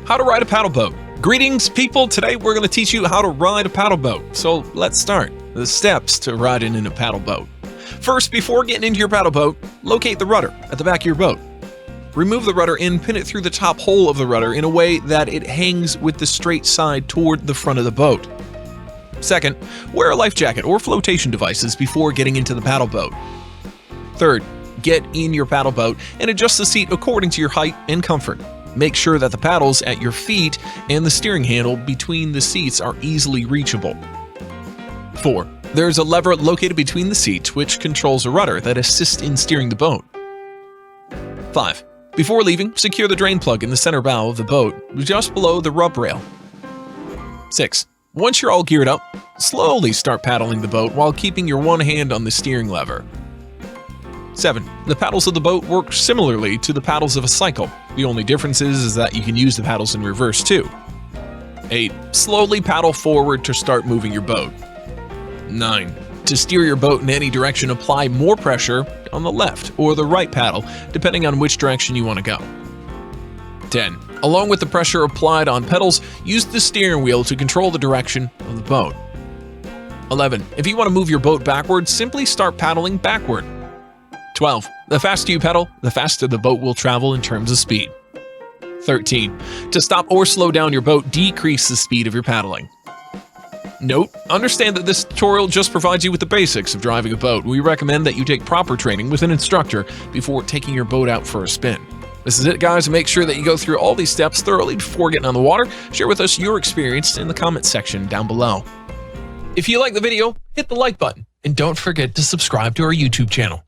How to ride a paddle boat. Greetings, people. Today we're going to teach you how to ride a paddle boat. So let's start. The steps to riding in a paddle boat. First, before getting into your paddle boat, locate the rudder at the back of your boat. Remove the rudder and pin it through the top hole of the rudder in a way that it hangs with the straight side toward the front of the boat. Second, wear a life jacket or flotation devices before getting into the paddle boat. Third, get in your paddle boat and adjust the seat according to your height and comfort. Make sure that the paddles at your feet and the steering handle between the seats are easily reachable. 4. There's a lever located between the seats which controls a rudder that assists in steering the boat. 5. Before leaving, secure the drain plug in the center bow of the boat, just below the rub rail. 6. Once you're all geared up, slowly start paddling the boat while keeping your one hand on the steering lever. 7. The paddles of the boat work similarly to the paddles of a cycle. The only difference is that you can use the paddles in reverse too. 8. Slowly paddle forward to start moving your boat. 9. To steer your boat in any direction, apply more pressure on the left or the right paddle, depending on which direction you want to go. 10. Along with the pressure applied on pedals, use the steering wheel to control the direction of the boat. 11. If you want to move your boat backward, simply start paddling backward. 12. The faster you pedal, the faster the boat will travel in terms of speed. 13. To stop or slow down your boat, decrease the speed of your paddling. Note, understand that this tutorial just provides you with the basics of driving a boat. We recommend that you take proper training with an instructor before taking your boat out for a spin. This is it, guys. Make sure that you go through all these steps thoroughly before getting on the water. Share with us your experience in the comments section down below. If you like the video, hit the like button and don't forget to subscribe to our YouTube channel.